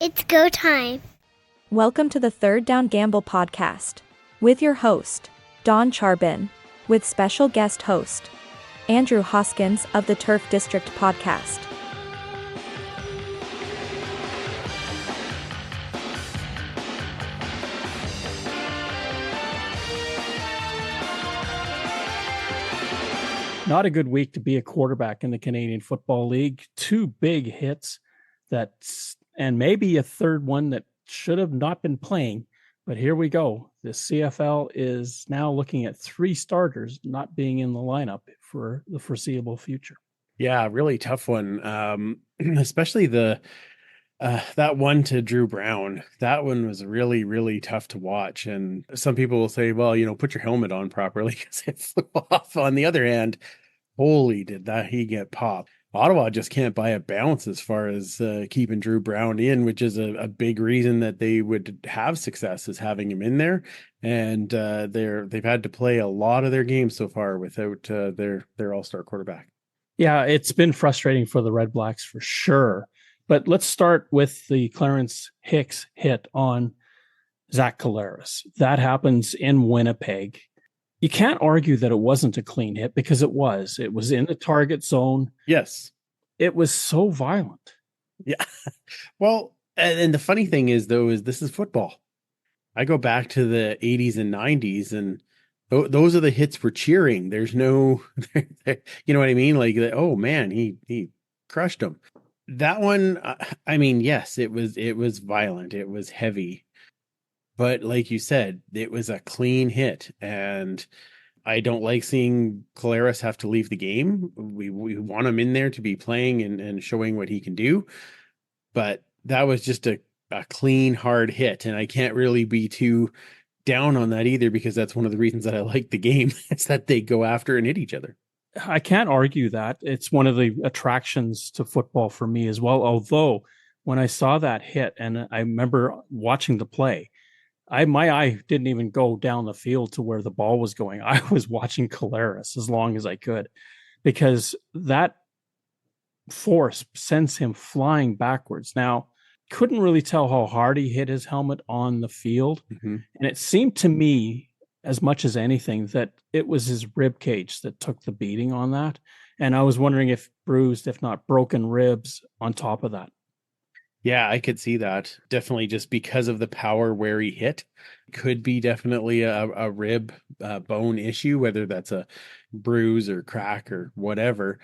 It's go time. Welcome to the Third Down Gamble podcast with your host, Don Charbin, with special guest host, Andrew Hoskins of the Turf District podcast. Not a good week to be a quarterback in the Canadian Football League. Two big hits and maybe a third one that should have not been playing. But here we go. The CFL is now looking at three starters not being in the lineup for the foreseeable future. Yeah, really tough one. Especially that one to Drew Brown. That one was really, really tough to watch. And some people will say, well, put your helmet on properly because it flew off. On the other hand, holy, did he get popped. Ottawa just can't buy a bounce as far as keeping Drew Brown in, which is a big reason that they would have success is having him in there. And they've had to play a lot of their games so far without their all-star quarterback. Yeah, it's been frustrating for the Red Blacks for sure. But let's start with the Clarence Hicks hit on Zach Collaros. That happens in Winnipeg. You can't argue that it wasn't a clean hit because it was. It was in the target zone. Yes. It was so violent. Yeah. Well, and the funny thing is, though, is this is football. I go back to the 80s and 90s, and those are the hits we're cheering. There's no, you know what I mean? Like, oh, man, he crushed him. That one, yes, it was violent. It was heavy. But like you said, it was a clean hit, and I don't like seeing Collaros have to leave the game. We want him in there to be playing and showing what he can do. But that was just a clean, hard hit, and I can't really be too down on that either because that's one of the reasons that I like the game is that they go after and hit each other. I can't argue that. It's one of the attractions to football for me as well. Although when I saw that hit and I remember watching the play, my eye didn't even go down the field to where the ball was going. I was watching Collaros as long as I could because that force sends him flying backwards. Now, couldn't really tell how hard he hit his helmet on the field. Mm-hmm. And it seemed to me, as much as anything, that it was his rib cage that took the beating on that. And I was wondering if bruised, if not broken ribs on top of that. Yeah, I could see that. Definitely just because of the power where he hit. Could be definitely a rib bone issue, whether that's a bruise or crack or whatever.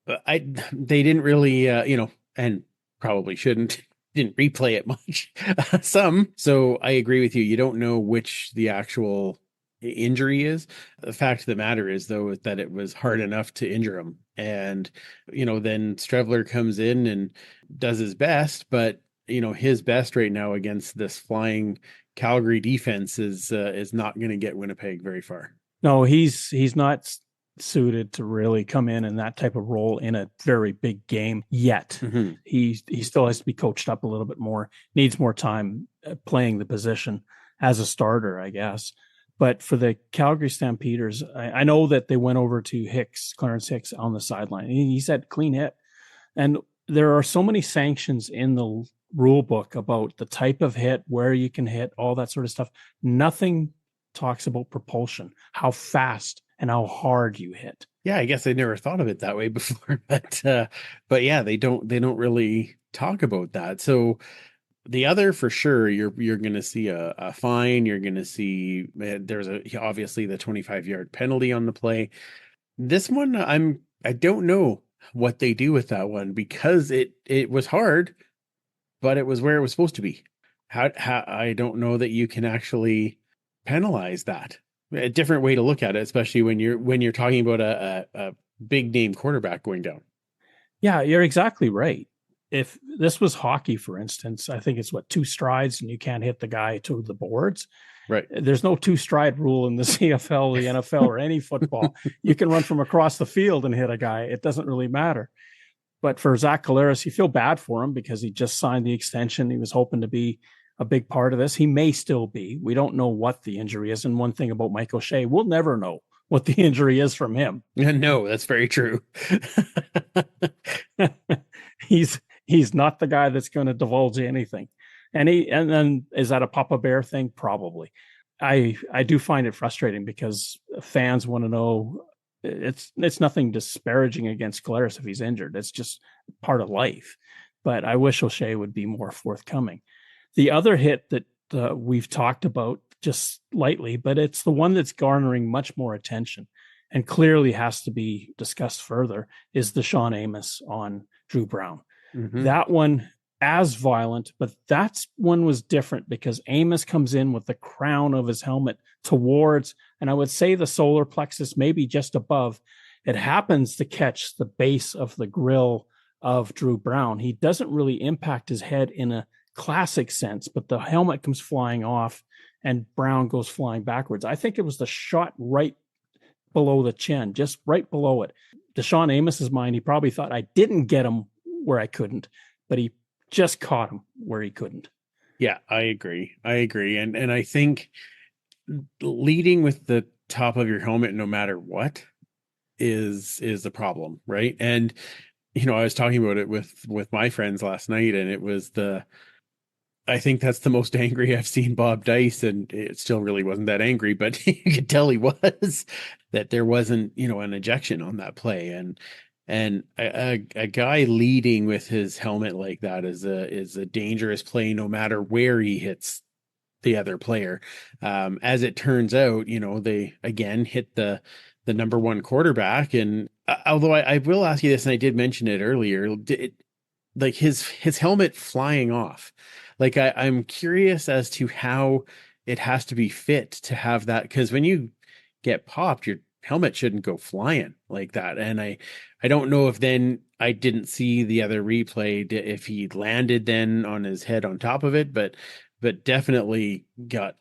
But they didn't really, and probably didn't replay it much. So I agree with you. You don't know which the actual injury is. The fact of the matter is, though, is that it was hard enough to injure him. And, then Strevler comes in and does his best, but, his best right now against this flying Calgary defense is not going to get Winnipeg very far. No, he's not suited to really come in that type of role in a very big game yet. Mm-hmm. He still has to be coached up a little bit more, needs more time playing the position as a starter, I guess. But for the Calgary Stampeders, I know that they went over to Clarence Hicks on the sideline. He said clean hit. And there are so many sanctions in the rule book about the type of hit, where you can hit, all that sort of stuff. Nothing talks about propulsion, how fast and how hard you hit. Yeah, I guess I never thought of it that way before. But yeah, they don't really talk about that. So the other, for sure, you're going to see a fine. You're going to see there's obviously the 25-yard penalty on the play. This one, I don't know what they do with that one because it was hard, but it was where it was supposed to be. How I don't know that you can actually penalize that. A different way to look at it, especially when you're talking about a big name quarterback going down. Yeah, you're exactly right. If this was hockey, for instance, I think it's 2 strides and you can't hit the guy to the boards. Right. There's no 2-stride rule in the CFL, the NFL, or any football. You can run from across the field and hit a guy. It doesn't really matter. But for Zach Collaros, you feel bad for him because he just signed the extension. He was hoping to be a big part of this. He may still be. We don't know what the injury is. And one thing about Mike O'Shea, we'll never know what the injury is from him. No, that's very true. He's He's not the guy that's going to divulge anything. And then is that a Papa Bear thing? Probably. I do find it frustrating because fans want to know. It's nothing disparaging against Collaros if he's injured. It's just part of life. But I wish O'Shea would be more forthcoming. The other hit that we've talked about just lightly, but it's the one that's garnering much more attention and clearly has to be discussed further, is the DaShaun Amos on Drew Brown. Mm-hmm. That one, as violent, but that one was different because Amos comes in with the crown of his helmet towards, and I would say the solar plexus, maybe just above. It happens to catch the base of the grill of Drew Brown. He doesn't really impact his head in a classic sense, but the helmet comes flying off and Brown goes flying backwards. I think it was the shot right below the chin, just right below it. DaShaun Amos's mind, he probably thought I didn't get him where I couldn't, but he just caught him where he couldn't. Yeah, I agree. And I think leading with the top of your helmet, no matter what, is the problem, right? And I was talking about it with my friends last night, and it was I think that's the most angry I've seen Bob Dyce, and it still really wasn't that angry, but you could tell he was, that there wasn't, an ejection on that play. And a guy leading with his helmet like that is a dangerous play, no matter where he hits the other player. As it turns out, they again hit the number one quarterback. And although I will ask you this, and I did mention it earlier, like his helmet flying off. Like I'm curious as to how it has to be fit to have that, because when you get popped, your helmet shouldn't go flying like that. And I don't know if then I didn't see the other replay if he landed then on his head on top of it, but definitely got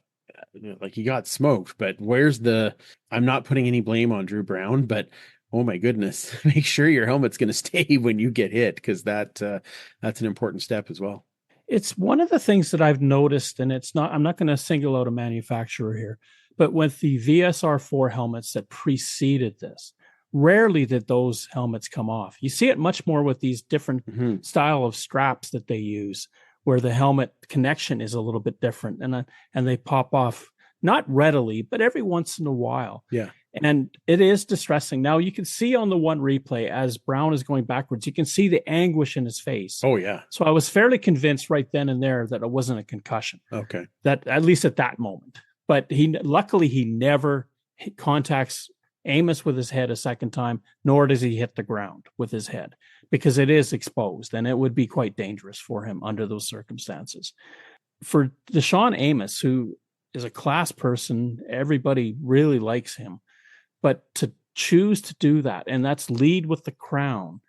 he got smoked. But I'm not putting any blame on Drew Brown, but oh my goodness, make sure your helmet's going to stay when you get hit, because that's an important step as well. It's one of the things that I've noticed, and I'm not going to single out a manufacturer here, but with the VSR4 helmets that preceded this, rarely did those helmets come off. You see it much more with these different style of straps that they use, where the helmet connection is a little bit different, and they pop off, not readily, but every once in a while. Yeah. And it is distressing. Now you can see on the one replay as Brown is going backwards, you can see the anguish in his face. Oh yeah. So I was fairly convinced right then and there that it wasn't a concussion. Okay. That at least at that moment. But luckily he never contacts Amos with his head a second time, nor does he hit the ground with his head, because it is exposed and it would be quite dangerous for him under those circumstances. For DaShaun Amos, who is a class person, everybody really likes him. But to choose to do that, and that's lead with the crown,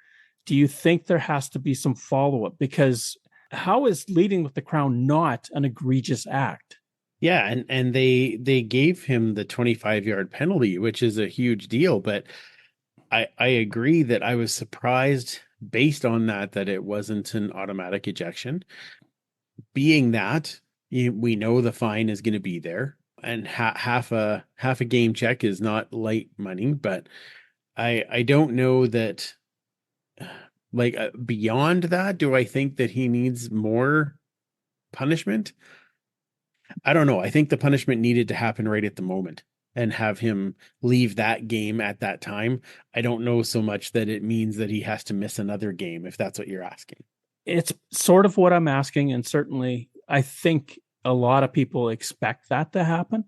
do you think there has to be some follow-up? Because how is leading with the crown not an egregious act? Yeah, and they gave him the 25-yard penalty, which is a huge deal. But I agree that I was surprised based on that it wasn't an automatic ejection. Being that we know the fine is going to be there. And half a game check is not light money, but I don't know that, beyond that, do I think that he needs more punishment? I don't know. I think the punishment needed to happen right at the moment and have him leave that game at that time. I don't know so much that it means that he has to miss another game, if that's what you're asking. It's sort of what I'm asking, and certainly I think a lot of people expect that to happen.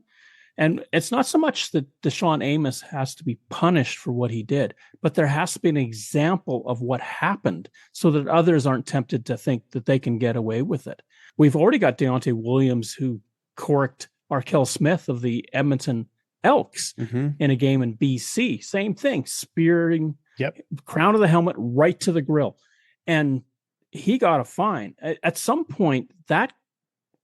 And it's not so much that DaShaun Amos has to be punished for what he did, but there has to be an example of what happened so that others aren't tempted to think that they can get away with it. We've already got Deontay Williams, who corked Arkell Smith of the Edmonton Elks in a game in BC. Same thing, spearing, crown of the helmet right to the grill. And he got a fine. At some point, that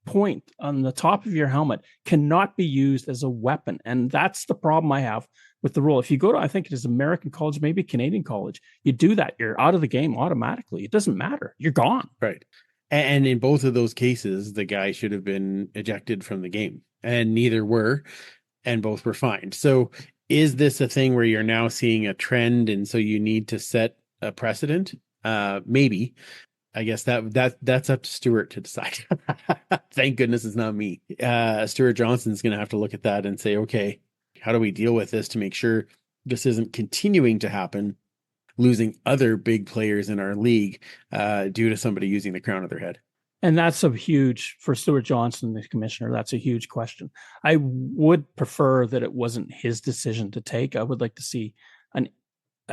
point on the top of your helmet cannot be used as a weapon. And that's the problem I have with the rule. If you go to, I think it is American college, maybe Canadian college, you do that, you're out of the game automatically. It doesn't matter. You're gone. Right. And in both of those cases, the guy should have been ejected from the game, and neither were, and both were fined. So is this a thing where you're now seeing a trend, and so you need to set a precedent? Maybe. I guess that's up to Stuart to decide. Thank goodness it's not me. Stuart Johnson's going to have to look at that and say, okay, how do we deal with this to make sure this isn't continuing to happen, losing other big players in our league due to somebody using the crown of their head? And that's a huge, for Stuart Johnson, the commissioner, that's a huge question. I would prefer that it wasn't his decision to take. I would like to see an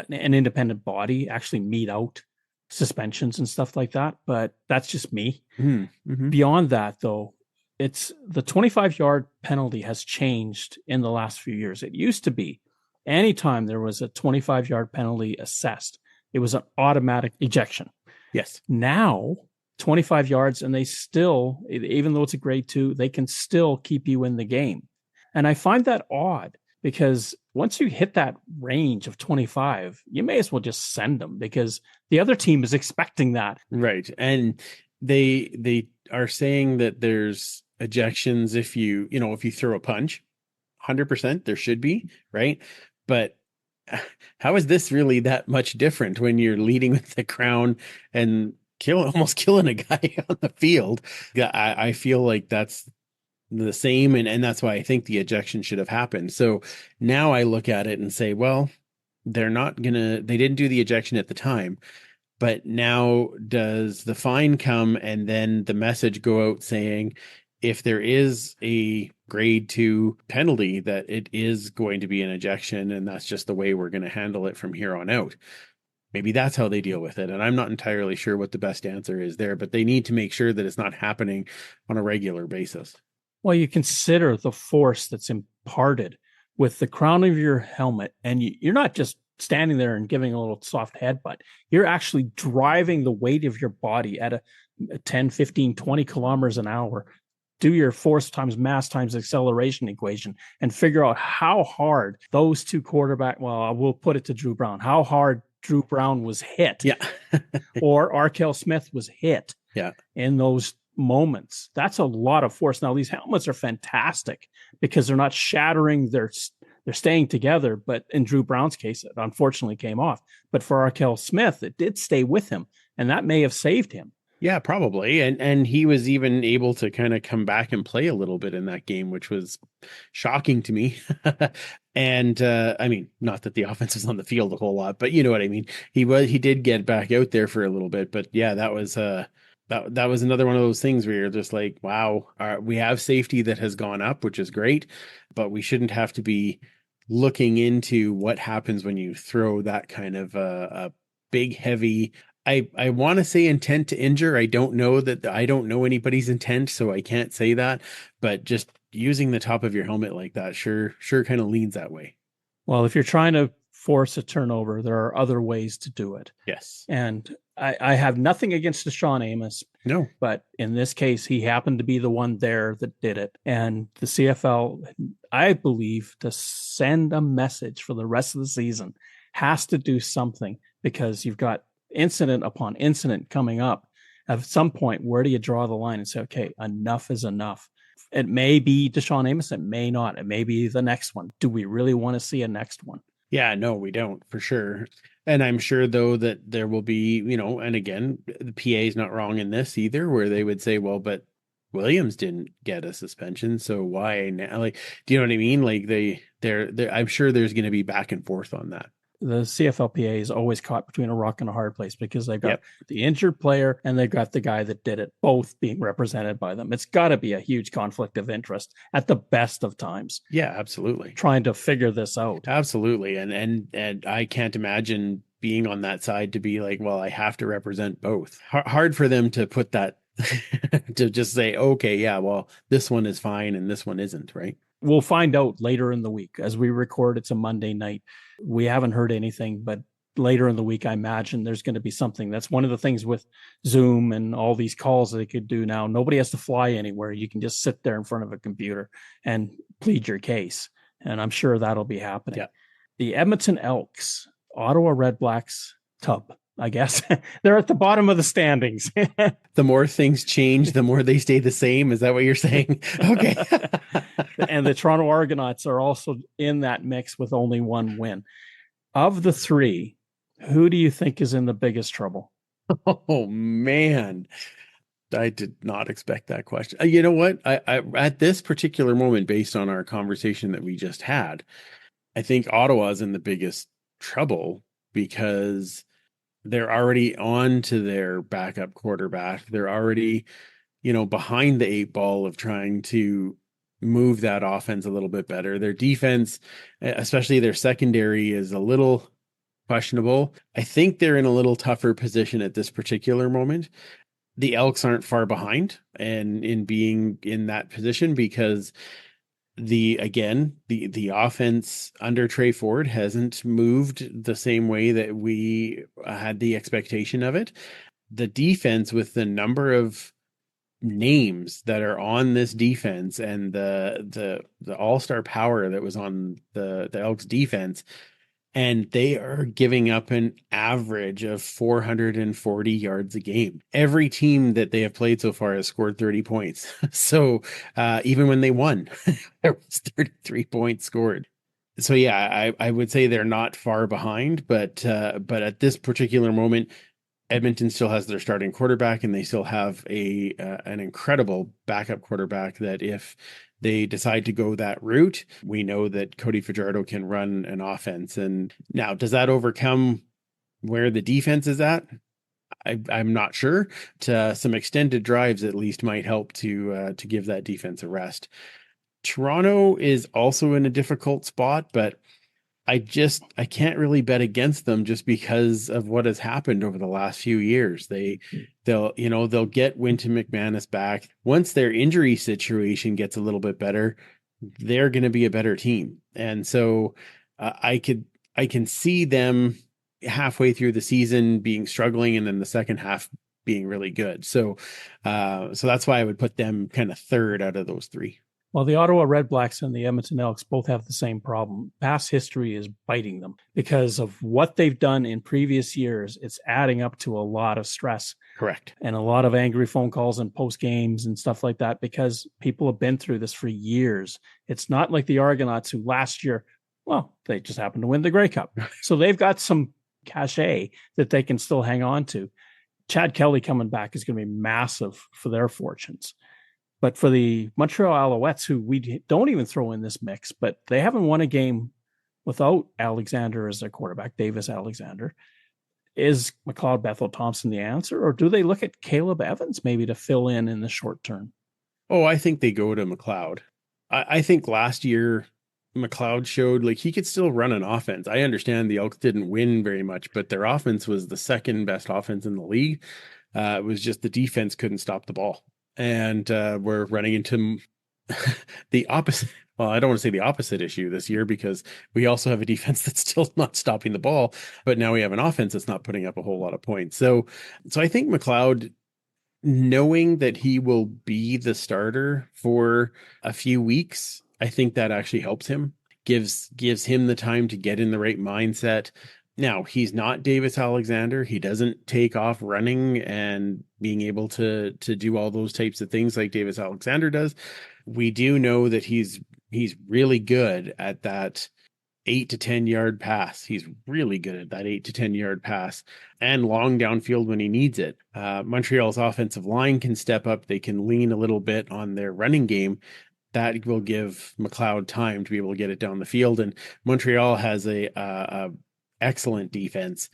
independent body actually mete out suspensions and stuff like that. But that's just me. Mm-hmm. Beyond that, though, it's the 25-yard penalty has changed in the last few years. It used to be anytime there was a 25-yard penalty assessed, it was an automatic ejection. Yes. Now, 25 yards, and they still, even though it's a grade 2, they can still keep you in the game. And I find that odd because once you hit that range of 25, you may as well just send them because the other team is expecting that. Right. And they are saying that there's ejections if you throw a punch. 100% there should be, right? But how is this really that much different when you're leading with the crown and almost killing a guy on the field? I feel like that's the same, and that's why I think the ejection should have happened. So now I look at it and say, well, they didn't do the ejection at the time, but now does the fine come and then the message go out saying if there is a grade 2 penalty that it is going to be an ejection, and that's just the way we're going to handle it from here on out. Maybe that's how they deal with it. And I'm not entirely sure what the best answer is there, but they need to make sure that it's not happening on a regular basis. Well, you consider the force that's imparted with the crown of your helmet, and you're not just standing there and giving a little soft headbutt. You're actually driving the weight of your body at a 10, 15, 20 kilometers an hour. Do your force times mass times acceleration equation and figure out how hard those two quarterback, well, we'll put it to Drew Brown, how hard Drew Brown was hit. Yeah. Or Arkell Smith was hit. Yeah. In those moments. That's a lot of force. Now, these helmets are fantastic because they're not shattering, they're staying together. But in Drew Brown's case, it unfortunately came off. But for Arkell Smith, it did stay with him, and that may have saved him. Yeah, probably. And he was even able to kind of come back and play a little bit in that game, which was shocking to me. And I mean, not that the offense was on the field a whole lot, but you know what I mean? He did get back out there for a little bit, but yeah, that was that was another one of those things where you're just like, wow, we have safety that has gone up, which is great, but we shouldn't have to be looking into what happens when you throw that kind of a big, heavy, I want to say intent to injure. I don't know anybody's intent, so I can't say that, but just using the top of your helmet like that sure kind of leans that way. Well, if you're trying to force a turnover, there are other ways to do it. Yes. And I have nothing against DaShaun Amos. No. But in this case, he happened to be the one there that did it. And the CFL, I believe, to send a message for the rest of the season, has to do something, because you've got incident upon incident coming up. At some point, where do you draw the line and say, okay, enough is enough? It may be DaShaun Amos. It may not. It may be the next one. Do we really want to see a next one? Yeah, no, we don't, for sure. And I'm sure, though, that there will be, and again, the PA is not wrong in this either, where they would say, well, but Williams didn't get a suspension, so why now? Like, do you know what I mean? Like they're I'm sure there's going to be back and forth on that. The CFLPA is always caught between a rock and a hard place, because they've got the injured player and they've got the guy that did it, both being represented by them. It's got to be a huge conflict of interest at the best of times. Yeah, absolutely. Trying to figure this out. Absolutely. And I can't imagine being on that side to be like, well, I have to represent both. Hard for them to put that to just say, okay, yeah, well, this one is fine and this one isn't, right? We'll find out later in the week. As we record, it's a Monday night. We haven't heard anything, but later in the week, I imagine there's going to be something. That's one of the things with Zoom and all these calls they could do now. Nobody has to fly anywhere. You can just sit there in front of a computer and plead your case. And I'm sure that'll be happening. Yeah. The Edmonton Elks, Ottawa Red Blacks tub, I guess. They're at the bottom of the standings. The more things change, the more they stay the same. Is that what you're saying? Okay. And the Toronto Argonauts are also in that mix with only one win. Of the three, who do you think is in the biggest trouble? Oh man, I did not expect that question. You know what? I at this particular moment, based on our conversation that we just had, I think Ottawa's in the biggest trouble because they're already on to their backup quarterback. They're already, behind the eight ball of trying to move that offense a little bit better. Their defense, especially their secondary, is a little questionable. I think they're in a little tougher position at this particular moment. The Elks aren't far behind and in being in that position because the offense under Trey Ford hasn't moved the same way that we had the expectation of it. The defense, with the number of names that are on this defense and the all-star power that was on the Elks defense, and they are giving up an average of 440 yards a game. Every team that they have played so far has scored 30 points. So even when they won, there was 33 points scored. So yeah, I would say they're not far behind, but at this particular moment, Edmonton still has their starting quarterback, and they still have an incredible backup quarterback that if they decide to go that route, we know that Cody Fajardo can run an offense. And now, does that overcome where the defense is at? I'm not sure. Some extended drives at least might help to give that defense a rest. Toronto is also in a difficult spot, but I can't really bet against them just because of what has happened over the last few years. They'll get Wynton McManus back. Once their injury situation gets a little bit better, they're going to be a better team. And so I can see them halfway through the season being struggling, and then the second half being really good. So that's why I would put them kind of third out of those three. Well, the Ottawa Redblacks and the Edmonton Elks both have the same problem. Past history is biting them because of what they've done in previous years. It's adding up to a lot of stress. Correct. And a lot of angry phone calls and post games and stuff like that because people have been through this for years. It's not like the Argonauts who last year, well, they just happened to win the Grey Cup. So they've got some cachet that they can still hang on to. Chad Kelly coming back is going to be massive for their fortunes. But for the Montreal Alouettes, who we don't even throw in this mix, but they haven't won a game without Alexander as their quarterback, Davis Alexander. Is McLeod Bethel Thompson the answer, or do they look at Caleb Evans maybe to fill in the short term? Oh, I think they go to McLeod. I think last year McLeod showed like he could still run an offense. I understand the Elks didn't win very much, but their offense was the second best offense in the league. It was just the defense couldn't stop the ball. And we're running into the opposite. Well, I don't want to say the opposite issue this year because we also have a defense that's still not stopping the ball, but now we have an offense that's not putting up a whole lot of points. So I think McLeod, knowing that he will be the starter for a few weeks, I think that actually helps him, gives him the time to get in the right mindset. Now, he's not Davis Alexander. He doesn't take off running and being able to do all those types of things like Davis Alexander does. We do know that he's really good at that 8 to 10 yard pass. He's really good at that 8 to 10 yard pass and long downfield when he needs it. Montreal's offensive line can step up. They can lean a little bit on their running game. That will give McLeod time to be able to get it down the field. And Montreal has a excellent defense,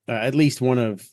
at least one of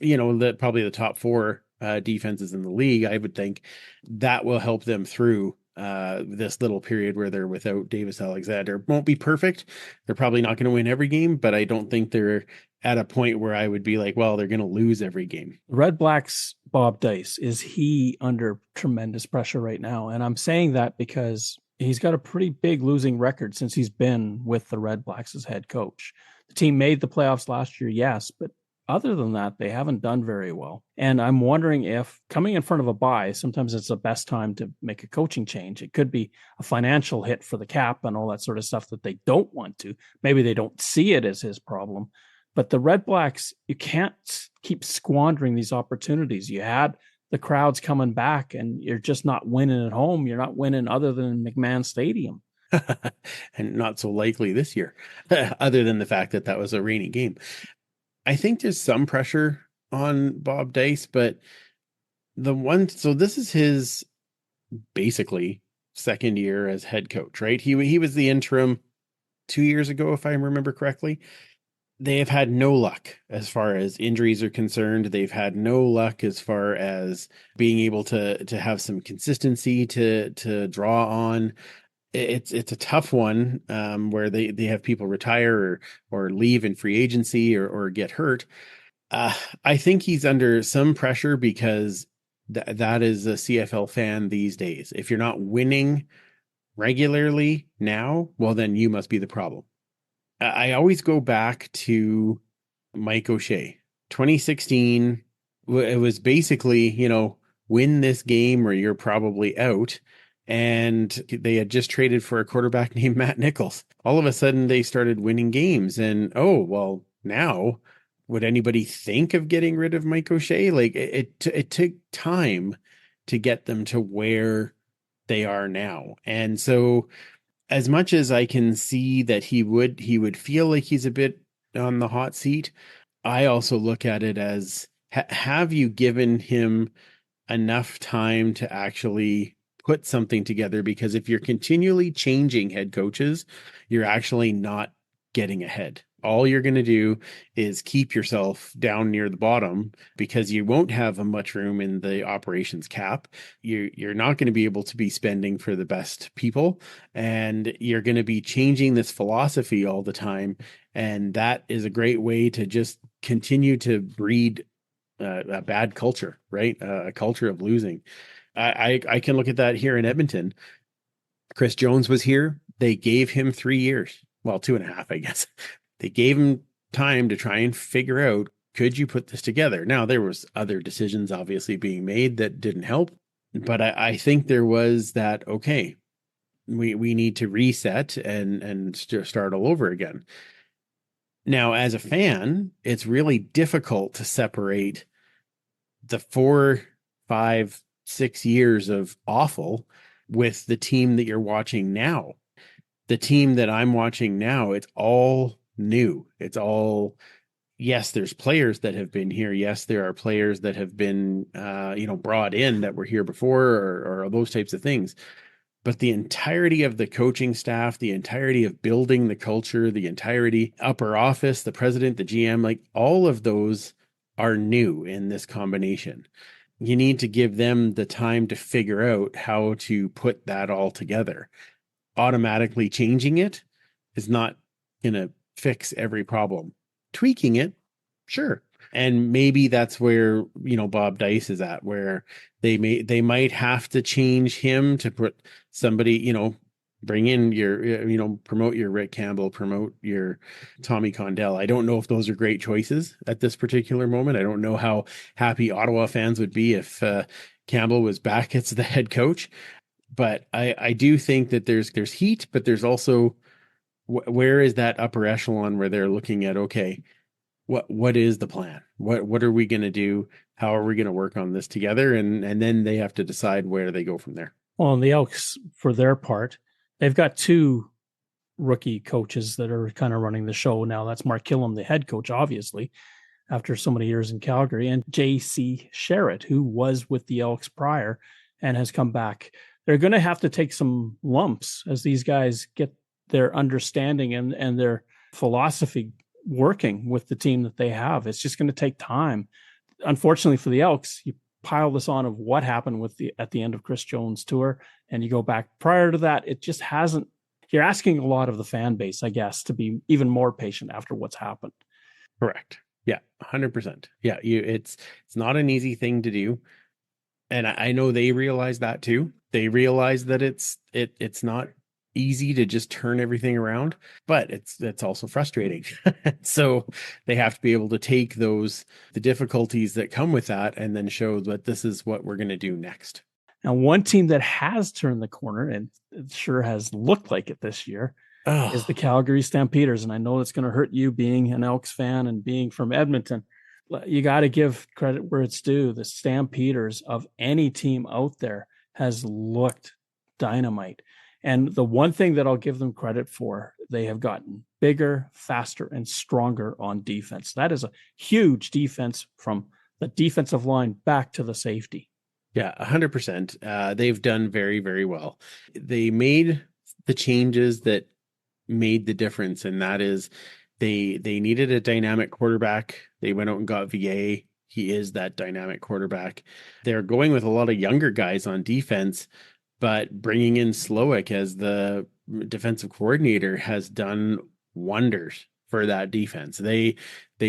probably the top four defenses in the league. I would think that will help them through this little period where they're without Davis Alexander. Won't be perfect. They're probably not going to win every game, but I don't think they're at a point where I would be like, well, they're going to lose every game. Red Blacks Bob Dyce, is he under tremendous pressure right now? And I'm saying that because he's got a pretty big losing record since he's been with the Red Blacks as head coach. The team made the playoffs last year, yes, but other than that, they haven't done very well. And I'm wondering if coming in front of a bye, sometimes it's the best time to make a coaching change. It could be a financial hit for the cap and all that sort of stuff that they don't want to. Maybe they don't see it as his problem. But the Red Blacks, you can't keep squandering these opportunities. You had the crowds coming back and you're just not winning at home. You're not winning other than McMahon Stadium. And not so likely this year, other than the fact that was a rainy game. I think there's some pressure on Bob Dyce, but so this is his basically second year as head coach, right? He was the interim 2 years ago, if I remember correctly. They have had no luck as far as injuries are concerned. They've had no luck as far as being able to have some consistency to draw on. It's a tough one, where they have people retire or leave in free agency or get hurt. I think he's under some pressure because that is a CFL fan these days. If you're not winning regularly now, well, then you must be the problem. I always go back to Mike O'Shea. 2016, it was basically, win this game or you're probably out. And they had just traded for a quarterback named Matt Nichols. All of a sudden, they started winning games. And, oh, well, now, would anybody think of getting rid of Mike O'Shea? Like, it took time to get them to where they are now. And so, as much as I can see that he would feel like he's a bit on the hot seat, I also look at it as, have you given him enough time to actually put something together? Because if you're continually changing head coaches, you're actually not getting ahead. All you're going to do is keep yourself down near the bottom because you won't have much room in the operations cap. You're not going to be able to be spending for the best people, and you're going to be changing this philosophy all the time. And that is a great way to just continue to breed a bad culture, right? A culture of losing. I can look at that here in Edmonton. Chris Jones was here. They gave him 3 years. Well, 2.5, I guess. They gave him time to try and figure out, could you put this together? Now, there was other decisions obviously being made that didn't help, but I think there was that, okay, we need to reset and start all over again. Now, as a fan, it's really difficult to separate the 4, 5, 6 years of awful with the team that you're watching now. The team that I'm watching now, it's all new. It's all, yes, there's players that have been here. Yes, there are players that have been, brought in that were here before or those types of things. But the entirety of the coaching staff, the entirety of building the culture, the entirety upper office, the president, the GM, like all of those are new in this combination. You need to give them the time to figure out how to put that all together. Automatically changing it is not going to fix every problem. Tweaking it, sure. And maybe that's where, Bob Dyce is at, where they might have to change him to put somebody, bring in your, promote your Rick Campbell, promote your Tommy Condell. I don't know if those are great choices at this particular moment. I don't know how happy Ottawa fans would be if Campbell was back as the head coach. But I do think that there's heat, but there's also, where is that upper echelon where they're looking at, okay, what is the plan? What are we going to do? How are we going to work on this together? And then they have to decide where they go from there. Well, and the Elks, for their part, they've got 2 rookie coaches that are kind of running the show now. That's Mark Killam, the head coach, obviously, after so many years in Calgary, and J.C. Sherritt, who was with the Elks prior and has come back. They're going to have to take some lumps as these guys get their understanding and their philosophy working with the team that they have. It's just going to take time. Unfortunately for the Elks, you pile this on of what happened at the end of Chris Jones' tour, and you go back prior to that, it just hasn't. You're asking a lot of the fan base, I guess, to be even more patient after what's happened. Correct. Yeah, 100%. Yeah, it's not an easy thing to do. And I know they realize that too. They realize that it's not easy to just turn everything around, but it's also frustrating. So they have to be able to take the difficulties that come with that and then show that this is what we're going to do next. Now, one team that has turned the corner, and it sure has looked like it this year, is the Calgary Stampeders. And I know it's going to hurt you being an Elks fan and being from Edmonton. You got to give credit where it's due. The Stampeders of any team out there has looked dynamite. And the one thing that I'll give them credit for, they have gotten bigger, faster, and stronger on defense. That is a huge defense from the defensive line back to the safety. Yeah, 100%. They've done very, very well. They made the changes that made the difference, and that is they needed a dynamic quarterback. They went out and got VA. He is that dynamic quarterback. They're going with a lot of younger guys on defense, but bringing in Slowick as the defensive coordinator has done wonders for that defense. They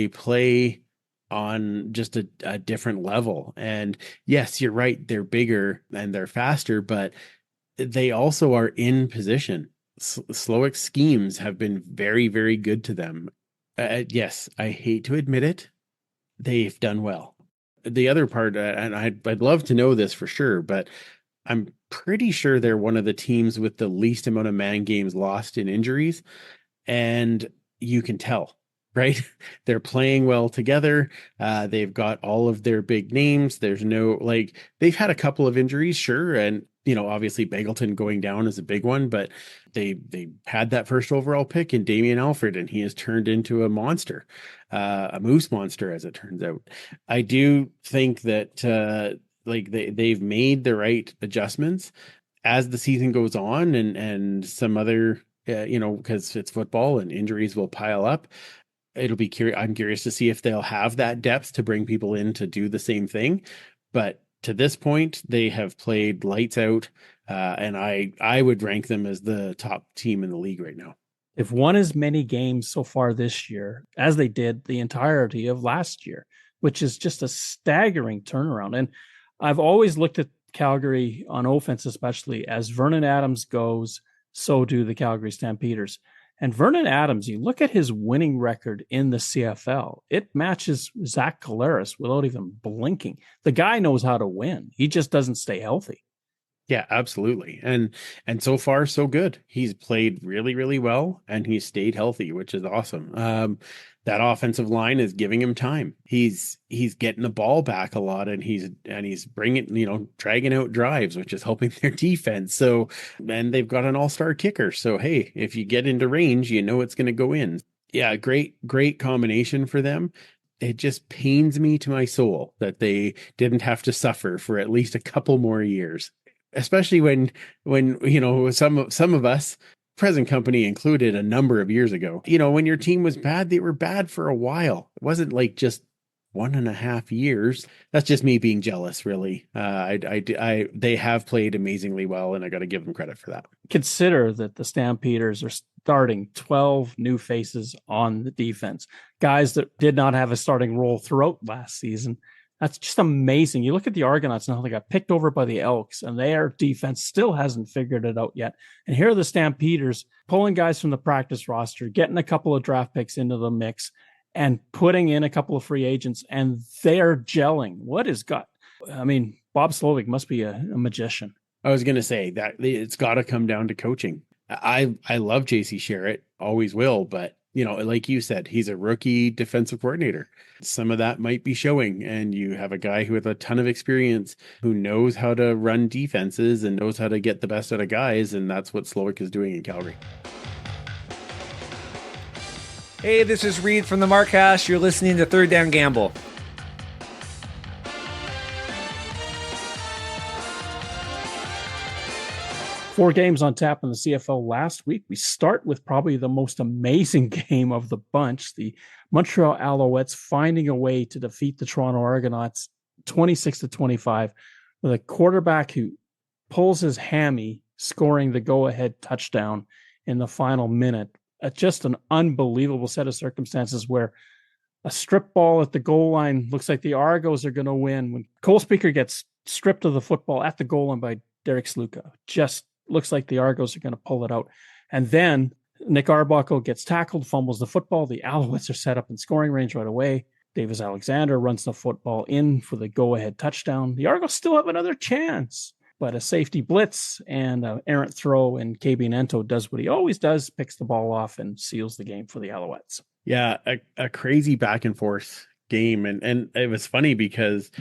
play on just a different level. And yes, you're right. They're bigger and they're faster, but they also are in position. Slowick's schemes have been very, very good to them. Yes, I hate to admit it. They've done well. The other part, and I'd love to know this for sure, but I'm pretty sure they're one of the teams with the least amount of man games lost in injuries. And you can tell, right? They're playing well together. They've got all of their big names. There's no, like, they've had a couple of injuries, sure. And, you know, obviously Bagleton going down is a big one, but they had that first overall pick in Damian Alfred, and he has turned into a monster, a moose monster, as it turns out. I do think that, like they've made the right adjustments as the season goes on, and some other, you know, because it's football and injuries will pile up. It'll be curious. I'm curious to see if they'll have that depth to bring people in to do the same thing. But to this point, they have played lights out, and I would rank them as the top team in the league right now. They've won as many games so far this year as they did the entirety of last year, which is just a staggering turnaround. And I've always looked at Calgary on offense, especially as Vernon Adams goes, so do the Calgary Stampeders. And Vernon Adams, you look at his winning record in the CFL, it matches Zach Collaros without even blinking. The guy knows how to win. He just doesn't stay healthy. Yeah, absolutely. And so far, so good. He's played really, really well, and he's stayed healthy, which is awesome. That offensive line is giving him time. He's getting the ball back a lot, and he's bringing, you know, dragging out drives, which is helping their defense. So, and they've got an all-star kicker. So, hey, if you get into range, you know it's going to go in. Yeah, great combination for them. It just pains me to my soul that they didn't have to suffer for at least a couple more years. Especially when you know, some of us, present company included, a number of years ago, you know, when your team was bad, they were bad for a while. It wasn't like just 1.5 years. That's just me being jealous, really. They have played amazingly well, and I got to give them credit for that. Consider that the Stampeders are starting 12 new faces on the defense, guys that did not have a starting role throughout last season. That's just amazing. You look at the Argonauts and how they got picked over by the Elks, and their defense still hasn't figured it out yet. And here are the Stampeders pulling guys from the practice roster, getting a couple of draft picks into the mix, and putting in a couple of free agents, and they're gelling. What is got? I mean, Bob Slowick must be a magician. I was going to say that it's got to come down to coaching. I love JC Sherritt, always will, but you know, like you said, he's a rookie defensive coordinator. Some of that might be showing, and you have a guy who with a ton of experience who knows how to run defenses and knows how to get the best out of guys, and that's what Slowick is doing in Calgary. Hey, this is Reed from the Markcast. You're listening to Third Down Gamble. Four games on tap in the CFL last week. We start with probably the most amazing game of the bunch, the Montreal Alouettes finding a way to defeat the Toronto Argonauts 26-25 with a quarterback who pulls his hammy, scoring the go-ahead touchdown in the final minute. Just an unbelievable set of circumstances where a strip ball at the goal line looks like the Argos are going to win when Cole Speaker gets stripped of the football at the goal line by Derek Sluka. Just looks like the Argos are going to pull it out. And then Nick Arbuckle gets tackled, fumbles the football. The Alouettes are set up in scoring range right away. Davis Alexander runs the football in for the go-ahead touchdown. The Argos still have another chance, but a safety blitz and an errant throw, and KB Nento does what he always does, picks the ball off and seals the game for the Alouettes. Yeah, a crazy back and forth game. And it was funny because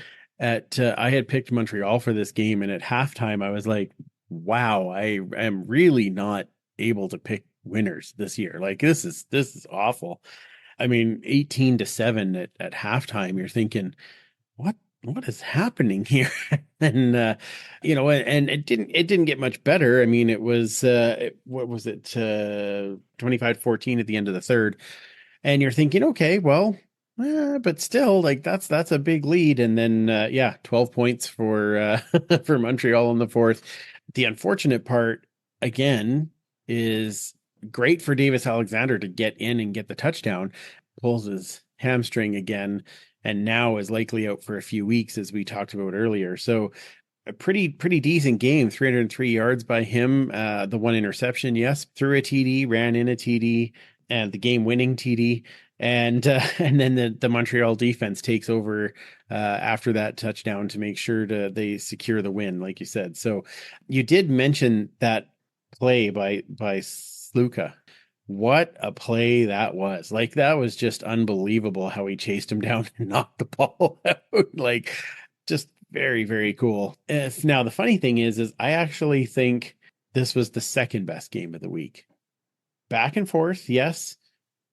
I had picked Montreal for this game, and at halftime I was like, wow, I am really not able to pick winners this year. Like this is awful. I mean, 18-7 at halftime, you're thinking, what is happening here? And and it didn't get much better. I mean, it was what was it, 25-14 at the end of the third, and you're thinking, okay, well, but still, like that's a big lead. And then 12 points for for Montreal in the fourth. The unfortunate part again is, great for Davis Alexander to get in and get the touchdown, pulls his hamstring again, and now is likely out for a few weeks, as we talked about earlier. So a pretty decent game, 303 yards by him. The one interception, yes, threw a TD, ran in a TD, and the game winning TD. And then the Montreal defense takes over after that touchdown to make sure they secure the win, like you said. So you did mention that play by Sluka. What a play that was. Like, that was just unbelievable how he chased him down and knocked the ball out. Like, just very, very cool. Now, the funny thing is I actually think this was the second best game of the week. Back and forth, yes,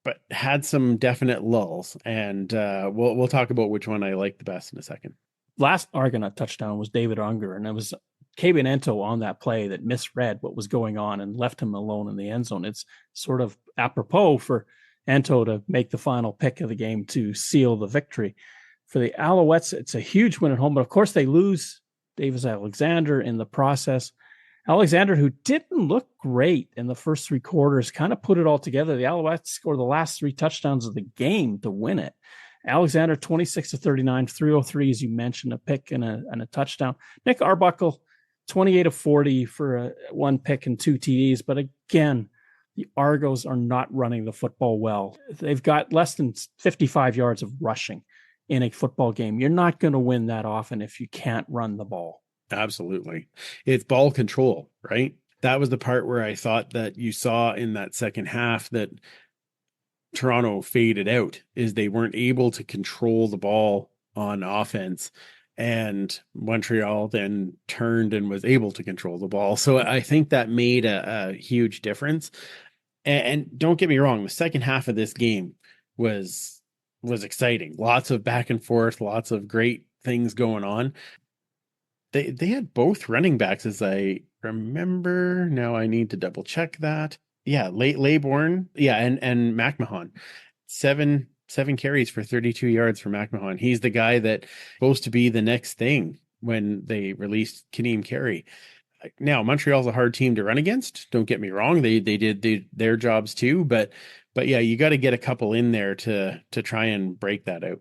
but had some definite lulls. And we'll talk about which one I like the best in a second. Last Argonaut touchdown was David Unger, and it was Ento on that play that misread what was going on and left him alone in the end zone. It's sort of apropos for Ento to make the final pick of the game to seal the victory. For the Alouettes, it's a huge win at home, but of course they lose Davis Alexander in the process. Alexander, who didn't look great in the first three quarters, kind of put it all together. The Alouettes scored the last three touchdowns of the game to win it. Alexander, 26-39, 303, as you mentioned, a pick and a touchdown. Nick Arbuckle, 28-40 for one pick and two TDs. But again, the Argos are not running the football well. They've got less than 55 yards of rushing in a football game. You're not going to win that often if you can't run the ball. Absolutely. It's ball control, right? That was the part where I thought that you saw in that second half that Toronto faded out, is they weren't able to control the ball on offense, and Montreal then turned and was able to control the ball. So I think that made a huge difference. And don't get me wrong, the second half of this game was exciting. Lots of back and forth, lots of great things going on. They had both running backs, as I remember. Now I need to double check that. Yeah, Laybourne. Yeah, and McMahon. Seven carries for 32 yards for McMahon. He's the guy that's supposed to be the next thing when they released Kadeem Carey. Now, Montreal's a hard team to run against. Don't get me wrong. They did their jobs too, but yeah, you got to get a couple in there to try and break that out.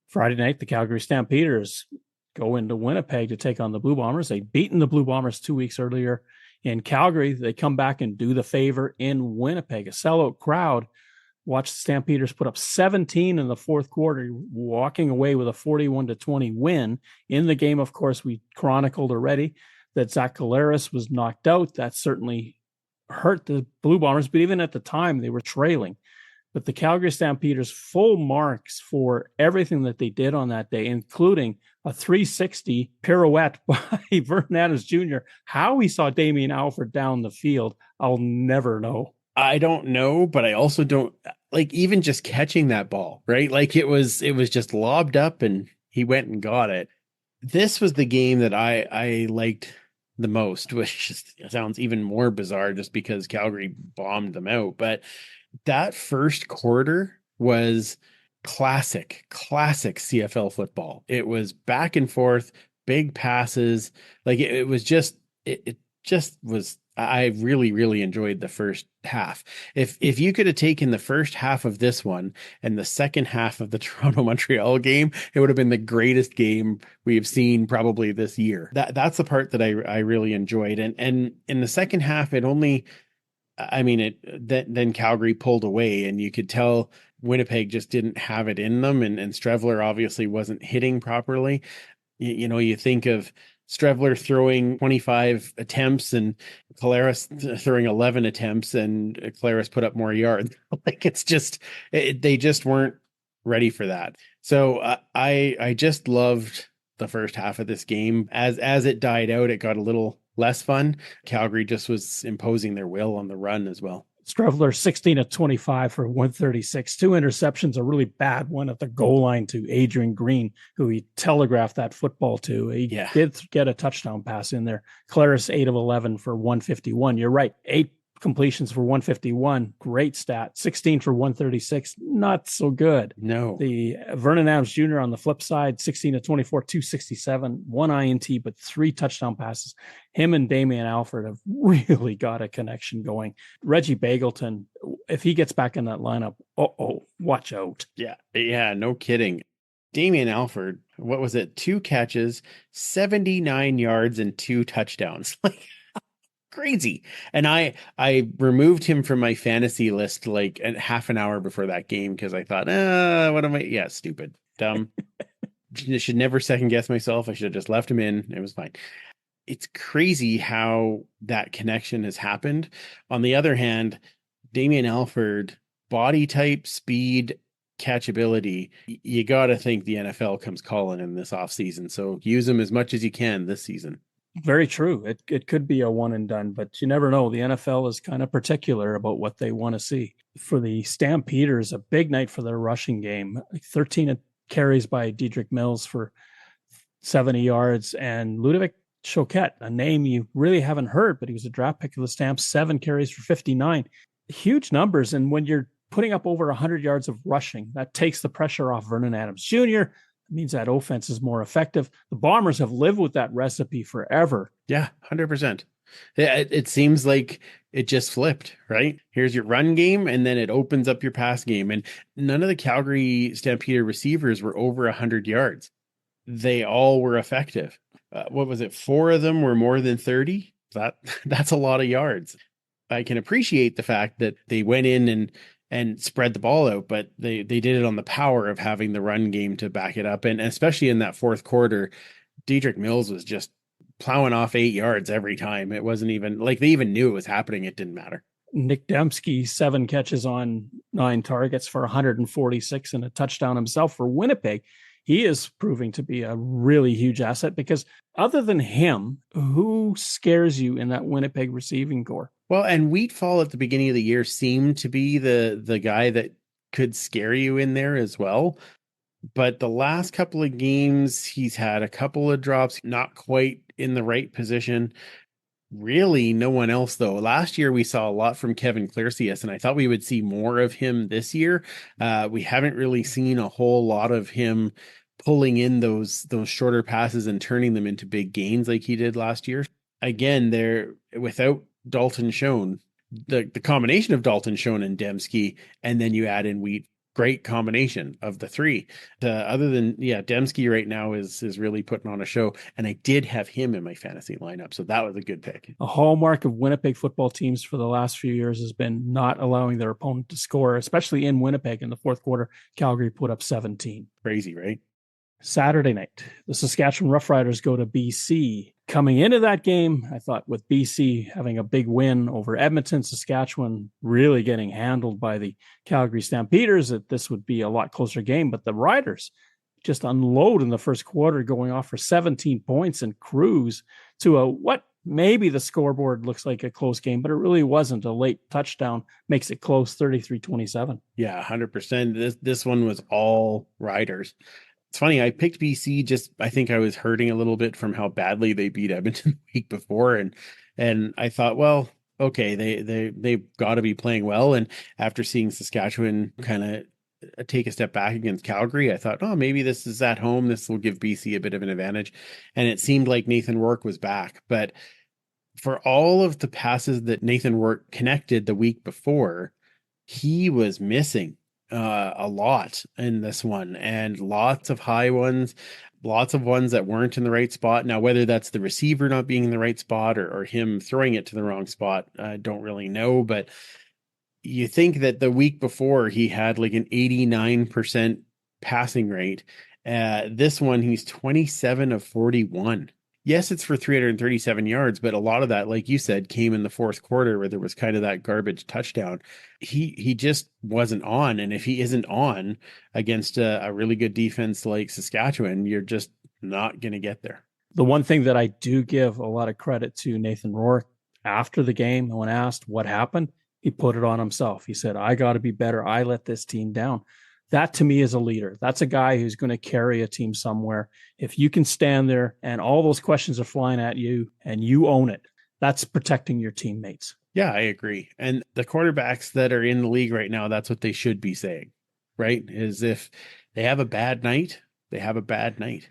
Friday night, the Calgary Stampeders go into Winnipeg to take on the Blue Bombers. They'd beaten the Blue Bombers 2 weeks earlier in Calgary. They come back and do the favor in Winnipeg. A sellout crowd. Watch the Stampeders put up 17 in the fourth quarter, walking away with a 41-20 win. In the game, of course, we chronicled already that Zach Collaros was knocked out. That certainly hurt the Blue Bombers, but even at the time, they were trailing. But the Calgary Stampeders, full marks for everything that they did on that day, including a 360 pirouette by Vernon Adams Jr. How he saw Damien Alford down the field, I'll never know. I don't know, but I also don't, like, even just catching that ball, right? Like, it was just lobbed up and he went and got it. This was the game that I liked the most, which just sounds even more bizarre just because Calgary bombed them out. But that first quarter was classic CFL football. It was back and forth, big passes. Like, it was just, it just was, I really, really enjoyed the first half. If you could have taken the first half of this one and the second half of the Toronto-Montreal game, it would have been the greatest game we've seen probably this year. That's the part that I really enjoyed. And in the second half, then Calgary pulled away, and you could tell Winnipeg just didn't have it in them, and Strevler obviously wasn't hitting properly. You think of Strevler throwing 25 attempts and Collaros throwing 11 attempts, and Collaros put up more yards. Like, it's just, they just weren't ready for that. So I just loved the first half of this game. As it died out, it got a little less fun. Calgary just was imposing their will on the run as well. Strevler, 16 of 25 for 136. 2 interceptions, a really bad one at the goal line to Adrian Green, who he telegraphed that football to. He did get a touchdown pass in there. Claris, 8 of 11 for 151. You're right, 8 completions for 151. Great stat. 16 for 136. Not so good. No. The Vernon Adams Jr. on the flip side, 16 of 24, 267, 1 INT, but 3 touchdown passes. Him and Damian Alford have really got a connection going. Reggie Bagleton, if he gets back in that lineup, watch out. Yeah, no kidding. Damian Alford, what was it? 2 catches, 79 yards, and 2 touchdowns. Like, crazy. And I removed him from my fantasy list like half an hour before that game because I thought, what am I? Yeah, stupid, dumb. I should never second guess myself. I should have just left him in. It was fine. It's crazy how that connection has happened. On the other hand, Damian Alford, body type, speed, catchability, you got to think the NFL comes calling him this offseason. So use him as much as you can this season. Very true. It could be a one and done, but you never know. The NFL is kind of particular about what they want to see. For the Stampeders, a big night for their rushing game. 13 carries by Dedrick Mills for 70 yards, and Ludovic Choquette, a name you really haven't heard, but he was a draft pick of the Stamps, 7 carries for 59. Huge numbers, and when you're putting up over 100 yards of rushing, that takes the pressure off Vernon Adams Jr., means that offense is more effective. The Bombers have lived with that recipe forever. Yeah, 100%. It seems like it just flipped, right? Here's your run game, and then it opens up your pass game. And none of the Calgary Stampeder receivers were over 100 yards. They all were effective. What was it? 4 of them were more than 30. That's a lot of yards. I can appreciate the fact that they went in and spread the ball out, but they did it on the power of having the run game to back it up. And especially in that fourth quarter, Dedrick Mills was just plowing off 8 yards every time. It wasn't even like they even knew it was happening. It didn't matter. Nick Dembski, 7 catches on 9 targets for 146 and a touchdown himself for Winnipeg. He is proving to be a really huge asset because other than him, who scares you in that Winnipeg receiving corps? Well, and Wheatfall at the beginning of the year seemed to be the guy that could scare you in there as well. But the last couple of games, he's had a couple of drops, not quite in the right position. Really, no one else, though. Last year, we saw a lot from Kevin Clearcius, and I thought we would see more of him this year. We haven't really seen a whole lot of him pulling in those shorter passes and turning them into big gains like he did last year. Again, they're without Dalton Schoen, the combination of Dalton Schoen and Dembski, and then you add in Wheat. Great combination of the 3. Other than, Dembski right now is really putting on a show. And I did have him in my fantasy lineup. So that was a good pick. A hallmark of Winnipeg football teams for the last few years has been not allowing their opponent to score, especially in Winnipeg. In the fourth quarter, Calgary put up 17. Crazy, right? Saturday night, the Saskatchewan Roughriders go to BC. Coming into that game, I thought with BC having a big win over Edmonton, Saskatchewan really getting handled by the Calgary Stampeders, that this would be a lot closer game. But the Riders just unload in the first quarter, going off for 17 points and cruise to what maybe the scoreboard looks like a close game, but it really wasn't. A late touchdown makes it close, 33-27. Yeah, 100%. This one was all Riders. It's funny, I picked BC I think I was hurting a little bit from how badly they beat Edmonton the week before. And I thought, well, okay, they've got to be playing well. And after seeing Saskatchewan kind of take a step back against Calgary, I thought, oh, maybe this is at home. This will give BC a bit of an advantage. And it seemed like Nathan Rourke was back. But for all of the passes that Nathan Rourke connected the week before, he was missing a lot in this one, and lots of high ones, lots of ones that weren't in the right spot. Now, whether that's the receiver not being in the right spot or him throwing it to the wrong spot, I don't really know. But you think that the week before he had like an 89% passing rate. This one, he's 27 of 41. Yes, it's for 337 yards, but a lot of that, like you said, came in the fourth quarter where there was kind of that garbage touchdown. He just wasn't on. And if he isn't on against a really good defense like Saskatchewan, you're just not going to get there. The one thing that I do give a lot of credit to Nathan Rourke after the game, when asked what happened, he put it on himself. He said, I got to be better. I let this team down. That to me is a leader. That's a guy who's going to carry a team somewhere. If you can stand there and all those questions are flying at you and you own it, that's protecting your teammates. Yeah, I agree. And the quarterbacks that are in the league right now, that's what they should be saying, right? Is if they have a bad night, they have a bad night.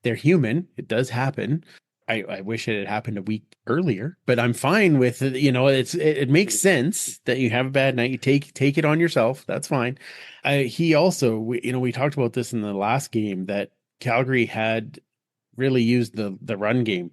They're human. It does happen. I wish it had happened a week earlier, but I'm fine with it. It makes sense that you have a bad night. You take it on yourself. That's fine. He also, we talked about this in the last game, that Calgary had really used the run game.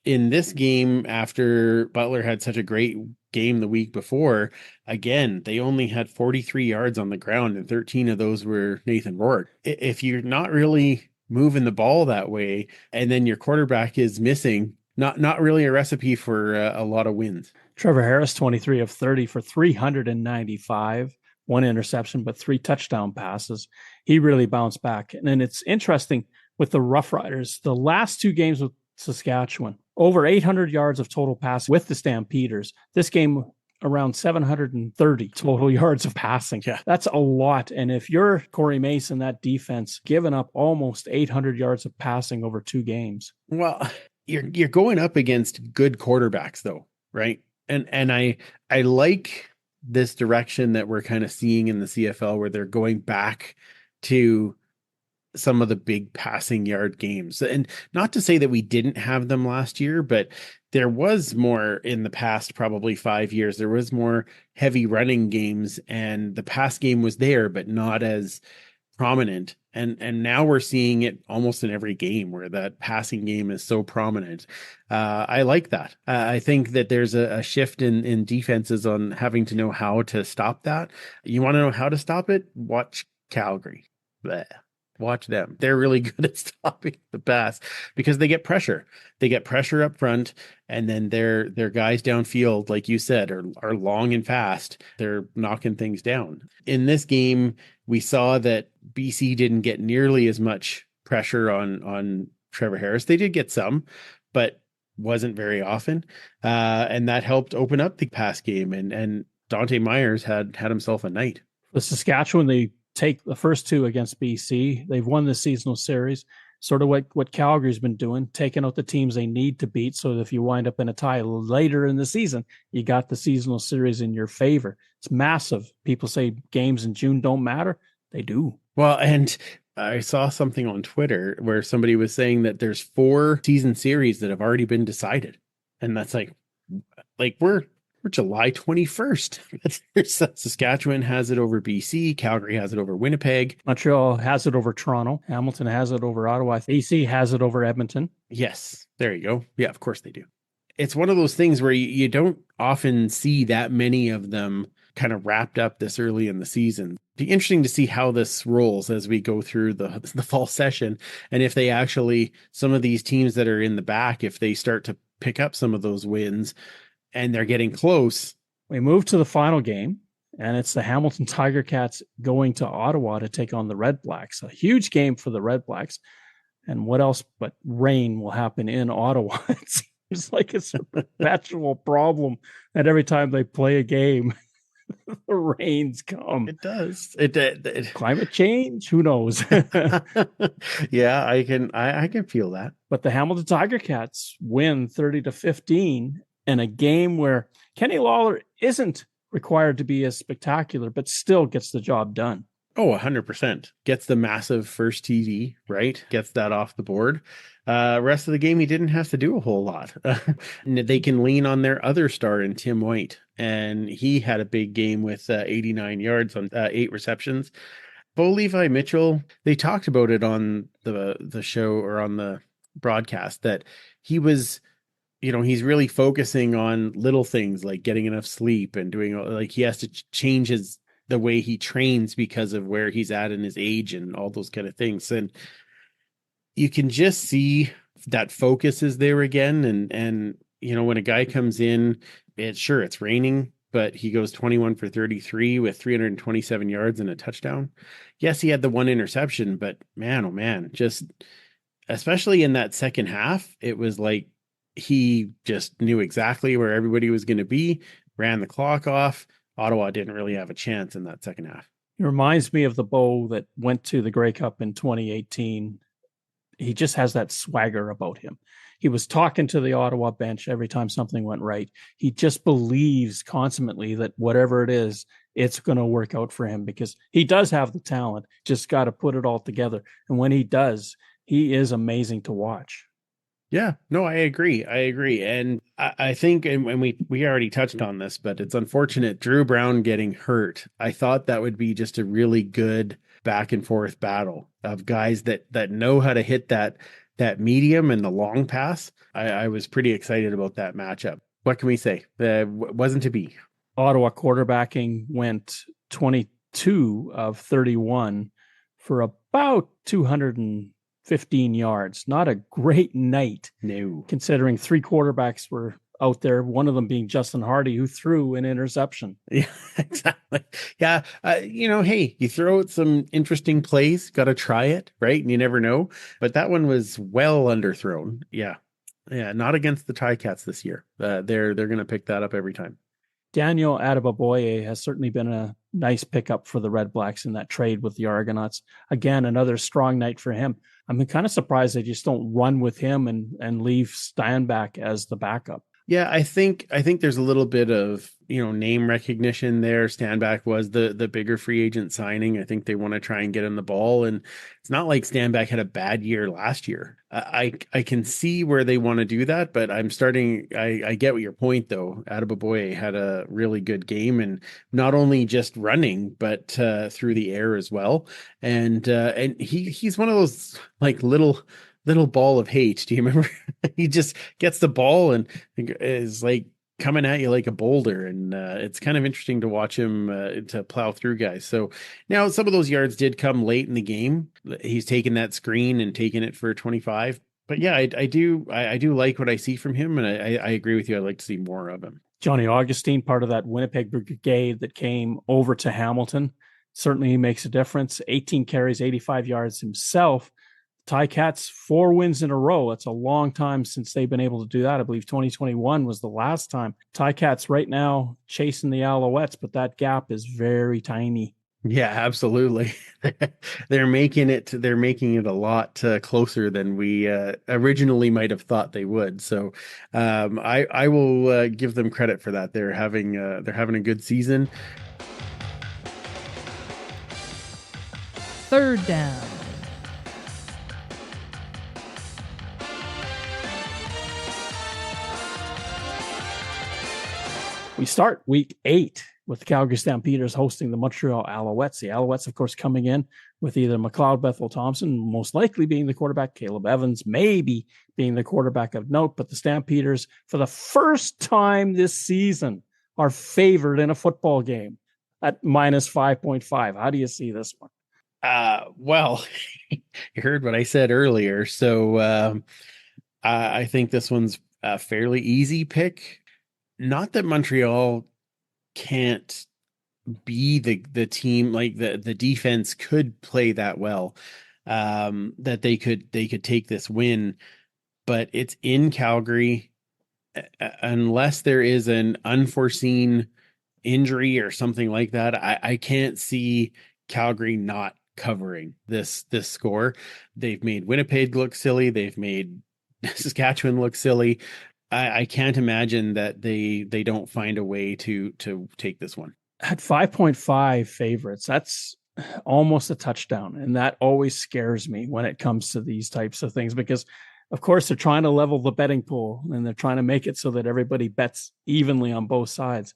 In this game, after Butler had such a great game the week before, again, they only had 43 yards on the ground, and 13 of those were Nathan Rourke. If you're not really moving the ball that way, and then your quarterback is missing, not really a recipe for a lot of wins. Trevor Harris, 23 of 30 for 395, one interception, but 3 touchdown passes. He really bounced back. And then it's interesting with the Rough Riders, the last 2 games with Saskatchewan, over 800 yards of total pass with the Stampeders. This game, around 730 total yards of passing. Yeah. That's a lot. And if you're Corey Mason, that defense, giving up almost 800 yards of passing over 2 games. Well, you're going up against good quarterbacks though, right? And I like this direction that we're kind of seeing in the CFL, where they're going back to some of the big passing yard games. And not to say that we didn't have them last year, but there was more in the past, probably 5 years. There was more heavy running games, and the pass game was there, but not as prominent. And now we're seeing it almost in every game, where that passing game is so prominent. I like that. I think that there's a shift in defenses on having to know how to stop that. You want to know how to stop it? Watch Calgary. Blech. Watch them. They're really good at stopping the pass because they get pressure. They get pressure up front, and then their guys downfield, like you said, are long and fast. They're knocking things down. In this game, we saw that BC didn't get nearly as much pressure on Trevor Harris. They did get some, but wasn't very often. And that helped open up the pass game. And Dante Myers had himself a night. The Saskatchewan, they take the first 2 against BC. They've won the seasonal series, sort of what Calgary's been doing, taking out the teams they need to beat, so that if you wind up in a tie later in the season, you got the seasonal series in your favor. It's massive. People say games in June don't matter. They do. Well, and I saw something on Twitter where somebody was saying that there's 4 season series that have already been decided. And that's like we're July 21st. Saskatchewan has it over BC. Calgary has it over Winnipeg. Montreal has it over Toronto. Hamilton has it over Ottawa. BC has it over Edmonton. Yes, there you go. Yeah, of course they do. It's one of those things where you don't often see that many of them kind of wrapped up this early in the season. Be interesting to see how this rolls as we go through the fall session, and if they actually, some of these teams that are in the back, if they start to pick up some of those wins, and they're getting close. We move to the final game, and it's the Hamilton Tiger Cats going to Ottawa to take on the Red Blacks. A huge game for the Red Blacks. And what else but rain will happen in Ottawa? It seems like it's a perpetual problem that every time they play a game, the rains come. It does. Climate change? Who knows? Yeah, I can feel that. But the Hamilton Tiger Cats win 30-15. In a game where Kenny Lawler isn't required to be as spectacular, but still gets the job done. Oh, 100%. Gets the massive first TD, right? Gets that off the board. Rest of the game, he didn't have to do a whole lot. They can lean on their other star in Tim White, and he had a big game with 89 yards on 8 receptions. Bo Levi Mitchell, they talked about it on the show or on the broadcast that he was, he's really focusing on little things like getting enough sleep and doing, like, he has to change the way he trains because of where he's at in his age and all those kind of things. And you can just see that focus is there again. And when a guy comes in, it's raining, but he goes 21 for 33 with 327 yards and a touchdown. Yes, he had the 1 interception, but man, oh man, just especially in that second half, it was like he just knew exactly where everybody was going to be. ran the clock off. Ottawa didn't really have a chance in that second half. It reminds me of the Bo that went to the Grey Cup in 2018. He just has that swagger about him. He was talking to the Ottawa bench every time something went right. He just believes consummately that whatever it is, it's going to work out for him because he does have the talent, just got to put it all together. And when he does, he is amazing to watch. Yeah, no, I agree. And I think, and we already touched on this, but it's unfortunate Drew Brown getting hurt. I thought that would be just a really good back and forth battle of guys that know how to hit that medium and the long pass. I was pretty excited about that matchup. What can we say? Wasn't to be. Ottawa quarterbacking went 22 of 31 for about 215 yards. Not a great night. No. Considering three quarterbacks were out there, one of them being Justin Hardy, who threw an interception. Yeah, exactly. Yeah. Hey, you throw out some interesting plays, got to try it, right? And you never know. But that one was well underthrown. Yeah. Yeah. Not against the Ticats this year. They're going to pick that up every time. Daniel Adebaboye has certainly been a nice pickup for the Red Blacks in that trade with the Argonauts. Again, another strong night for him. I'm kind of surprised they just don't run with him and leave Steinbach as the backup. Yeah, I think there's a little bit of, name recognition there. Stanback was the bigger free agent signing. I think they want to try and get him the ball. And it's not like Stanback had a bad year last year. I can see where they want to do that, but I get what your point though. Adebaboye had a really good game, and not only just running, but through the air as well. And he's one of those like little ball of hate. Do you remember? He just gets the ball and is like coming at you like a boulder. And it's kind of interesting to watch him to plow through guys. So now some of those yards did come late in the game. He's taken that screen and taken it for 25. But yeah, I do like what I see from him. And I agree with you. I'd like to see more of him. Johnny Augustine, part of that Winnipeg brigade that came over to Hamilton. Certainly he makes a difference. 18 carries, 85 yards himself. Ticats 4 wins in a row. It's a long time since they've been able to do that. I believe 2021 was the last time. Ticats right now chasing the Alouettes, but that gap is very tiny. Yeah, absolutely. They're making it a lot closer than we originally might have thought they would. So I will give them credit for that. They're having a good season. Third down. We start week 8 with the Calgary Stampeders hosting the Montreal Alouettes. The Alouettes, of course, coming in with either McLeod Bethel-Thompson, most likely being the quarterback, Caleb Evans, maybe being the quarterback of note, but the Stampeders, for the first time this season, are favored in a football game at minus 5.5. How do you see this one? Well, you heard what I said earlier. So I think this one's a fairly easy pick. Not that Montreal can't be the team, like the defense could play that well, that they could take this win, but it's in Calgary. Unless there is an unforeseen injury or something like that, I can't see Calgary not covering this score. They've made Winnipeg look silly. They've made Saskatchewan look silly. I can't imagine that they don't find a way to take this one. At 5.5 favorites, that's almost a touchdown. And that always scares me when it comes to these types of things, because of course they're trying to level the betting pool and they're trying to make it so that everybody bets evenly on both sides.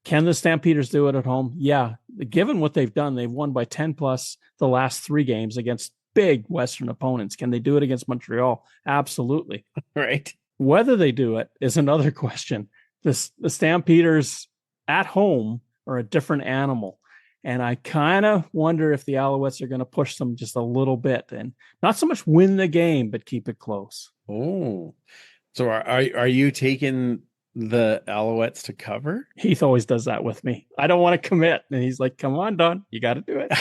Can the Stampeders do it at home? Yeah. Given what they've done, they've won by 10 plus the last 3 games against big Western opponents. Can they do it against Montreal? Absolutely. Right. Whether they do it is another question. The Stampeders at home are a different animal. And I kind of wonder if the Alouettes are going to push them just a little bit and not so much win the game, but keep it close. Oh, so are you taking the Alouettes to cover? Heath always does that with me. I don't want to commit. And he's like, come on, Don, you got to do it.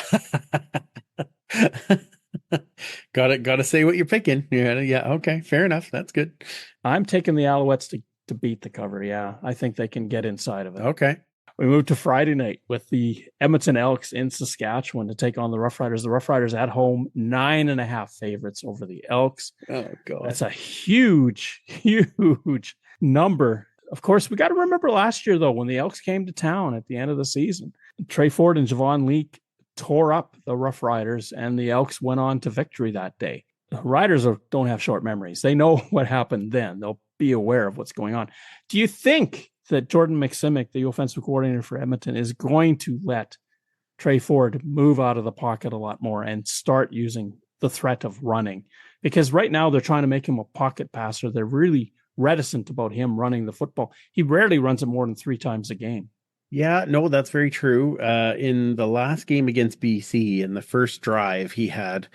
Got to say what you're picking. Yeah. Okay. Fair enough. That's good. I'm taking the Alouettes to to beat the cover. Yeah, I think they can get inside of it. Okay. We move to Friday night with the Edmonton Elks in Saskatchewan to take on the Rough Riders. The Rough Riders at home, 9.5 favorites over the Elks. Oh, God. That's a huge, huge number. Of course, we got to remember last year, though, when the Elks came to town at the end of the season, Trey Ford and Javon Leake tore up the Rough Riders, and the Elks went on to victory that day. The Riders don't have short memories. They know what happened then. They'll be aware of what's going on. Do you think that Jordan McSimic, the offensive coordinator for Edmonton, is going to let Trey Ford move out of the pocket a lot more and start using the threat of running? Because right now they're trying to make him a pocket passer. They're really reticent about him running the football. He rarely runs it more than 3 times a game. Yeah, no, that's very true. In the last game against BC, in the first drive, he had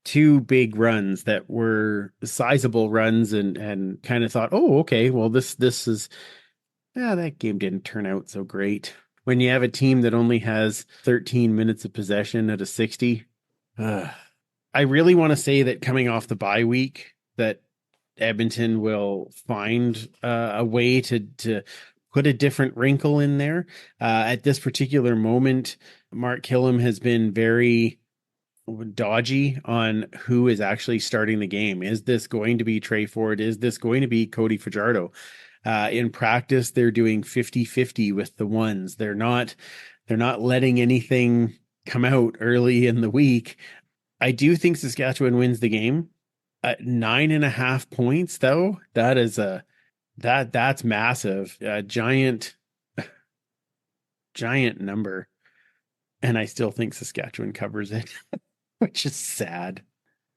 2 big runs that were sizable runs, and kind of thought, oh, okay, well, this is, yeah, that game didn't turn out so great. When you have a team that only has 13 minutes of possession at a 60, I really want to say that coming off the bye week, that Edmonton will find a way to put a different wrinkle in there. At this particular moment, Mark Killam has been very dodgy on who is actually starting the game. Is this going to be Trey Ford? Is this going to be Cody Fajardo? In practice, they're doing 50-50 with the ones. They're not letting anything come out early in the week. I do think Saskatchewan wins the game. At 9.5 points, though, that's massive. Giant number. And I still think Saskatchewan covers it, which is sad.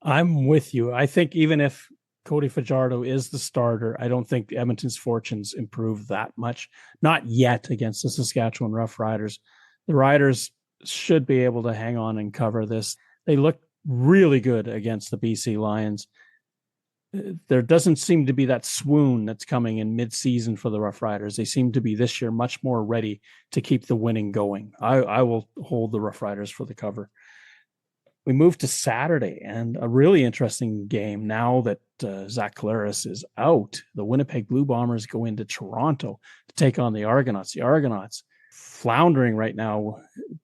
I'm with you. I think even if Cody Fajardo is the starter, I don't think Edmonton's fortunes improve that much. Not yet against the Saskatchewan Rough Riders. The Riders should be able to hang on and cover this. They look really good against the BC Lions. There doesn't seem to be that swoon that's coming in mid-season for the Rough Riders. They seem to be this year much more ready to keep the winning going. I will hold the Rough Riders for the cover. We move to Saturday, and a really interesting game now that Zach Collaros is out. The Winnipeg Blue Bombers go into Toronto to take on the Argonauts. The Argonauts floundering right now.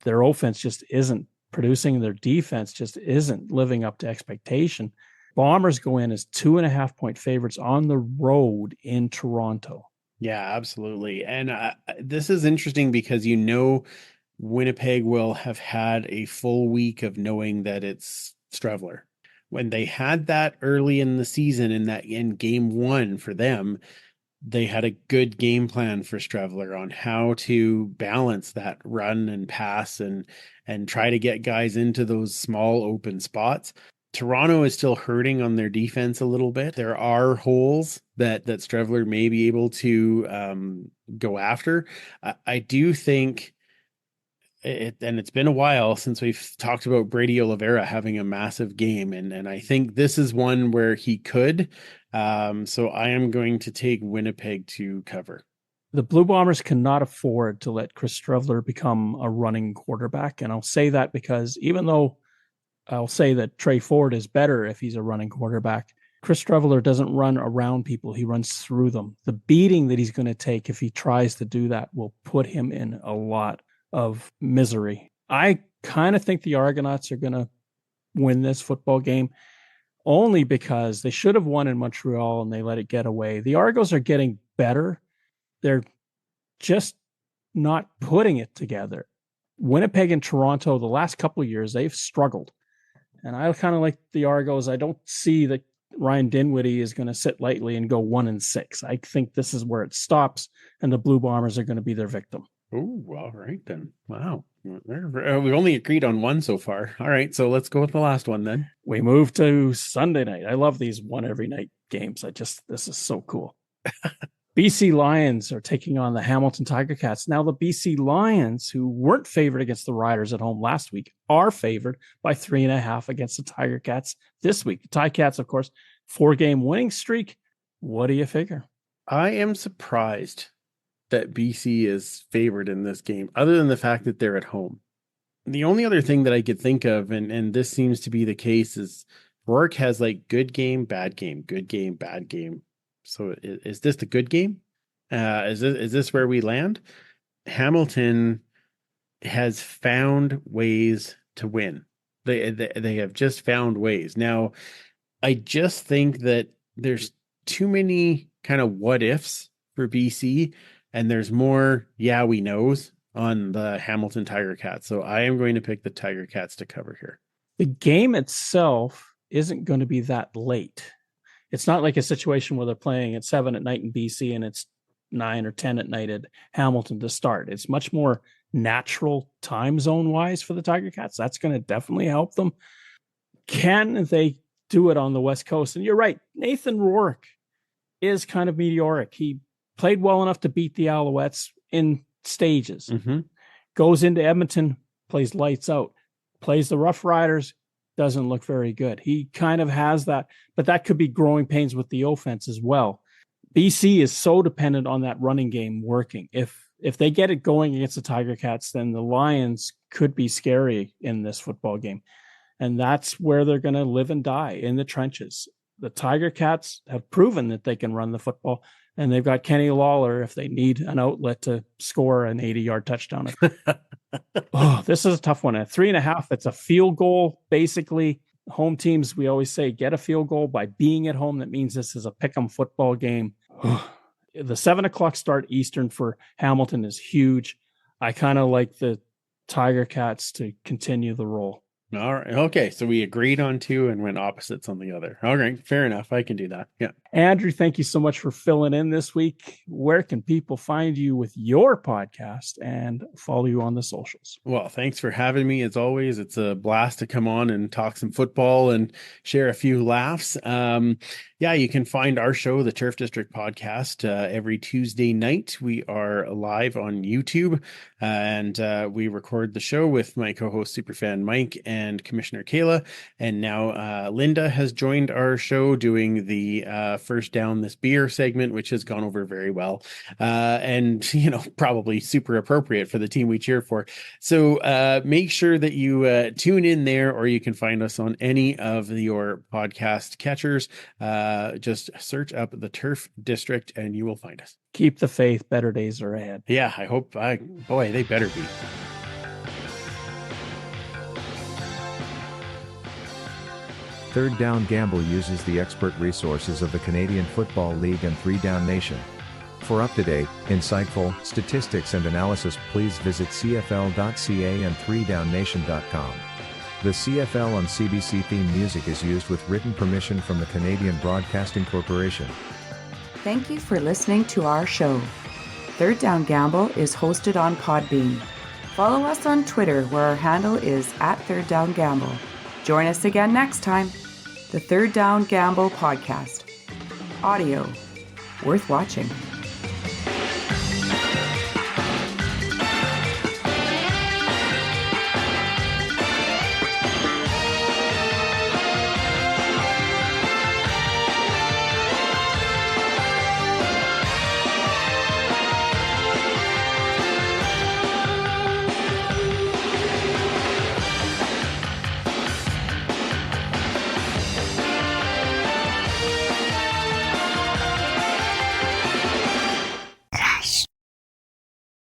Their offense just isn't producing. Their defense just isn't living up to expectation. Bombers go in as 2.5-point favorites on the road in Toronto. Yeah, absolutely. And this is interesting because Winnipeg will have had a full week of knowing that it's Strevler. When they had that early in the season, in game 1 for them, they had a good game plan for Strevler on how to balance that run and pass and try to get guys into those small open spots. Toronto is still hurting on their defense a little bit. There are holes that Strevler may be able to go after. I do think and it's been a while since we've talked about Brady Oliveira having a massive game. And I think this is one where he could. So I am going to take Winnipeg to cover. The Blue Bombers cannot afford to let Chris Strevler become a running quarterback. And I'll say that because even though I'll say that Trey Ford is better if he's a running quarterback, Chris Strevler doesn't run around people. He runs through them. The beating that he's going to take if he tries to do that will put him in a lot of misery. I kind of think the Argonauts are going to win this football game only because they should have won in Montreal and they let it get away. The Argos are getting better. They're just not putting it together. Winnipeg and Toronto, the last couple of years, they've struggled. And I kind of like the Argos. I don't see that Ryan Dinwiddie is going to sit lightly and go 1-6. I think this is where it stops, and the Blue Bombers are going to be their victim. Oh, all right then. Wow. We've only agreed on one so far. All right, so let's go with the last one then. We move to Sunday night. I love these one every night games. This is so cool. BC Lions are taking on the Hamilton Tiger Cats. Now the BC Lions, who weren't favored against the Riders at home last week, are favored by 3.5 against the Tiger Cats this week. The Tiger Cats, of course, 4-game winning streak. What do you figure? I am surprised that BC is favored in this game, other than the fact that they're at home. The only other thing that I could think of, and this seems to be the case, is Rourke has like good game, bad game, good game, bad game. So is this the good game? Is this where we land? Hamilton has found ways to win. They have just found ways. Now, I just think that there's too many kind of what ifs for BC, and there's more we knows on the Hamilton Tiger Cats. So I am going to pick the Tiger Cats to cover here. The game itself isn't going to be that late. It's not like a situation where they're playing at 7 at night in BC and it's 9 or 10 at night at Hamilton to start. It's much more natural time zone wise for the Tiger Cats. That's going to definitely help them. Can they do it on the West Coast? And you're right, Nathan Rourke is kind of meteoric. He played well enough to beat the Alouettes in stages. Goes into Edmonton, plays lights out, plays the Rough Riders, doesn't look very good. He kind of has that, but that could be growing pains with the offense as well. BC is so dependent on that running game working. If they get it going against the Tiger Cats, then the Lions could be scary in this football game. And that's where they're going to live and die, in the trenches. The Tiger Cats have proven that they can run the football, and they've got Kenny Lawler if they need an outlet to score an 80-yard touchdown. This is a tough one. At 3.5, it's a field goal. Basically, home teams, we always say, get a field goal by being at home. That means this is a pick'em football game. The 7 o'clock start Eastern for Hamilton is huge. I kind of like the Tiger Cats to continue the roll. All right. Okay. So we agreed on 2 and went opposites on the other. All right. Fair enough. I can do that. Yeah. Andrew, thank you so much for filling in this week. Where can people find you with your podcast and follow you on the socials? Well, thanks for having me. As always, it's a blast to come on and talk some football and share a few laughs. You can find our show, the Turf District Podcast, every Tuesday night. We are live on YouTube, and we record the show with my co-host Superfan Mike and Commissioner Kayla. And now Linda has joined our show doing the First Down This Beer segment, which has gone over very well, and probably super appropriate for the team we cheer for. So make sure that you tune in there, or you can find us on any of your podcast catchers. Just search up the Turf District and you will find us. Keep the faith. Better days are ahead. Yeah, I hope. Boy, they better be. Third Down Gamble uses the expert resources of the Canadian Football League and 3 Down Nation. For up-to-date, insightful statistics and analysis, please visit cfl.ca and 3downnation.com. The CFL on CBC theme music is used with written permission from the Canadian Broadcasting Corporation. Thank you for listening to our show. Third Down Gamble is hosted on Podbean. Follow us on Twitter, where our handle is @ThirdDownGamble. Join us again next time. The Third Down Gamble Podcast. Audio worth watching.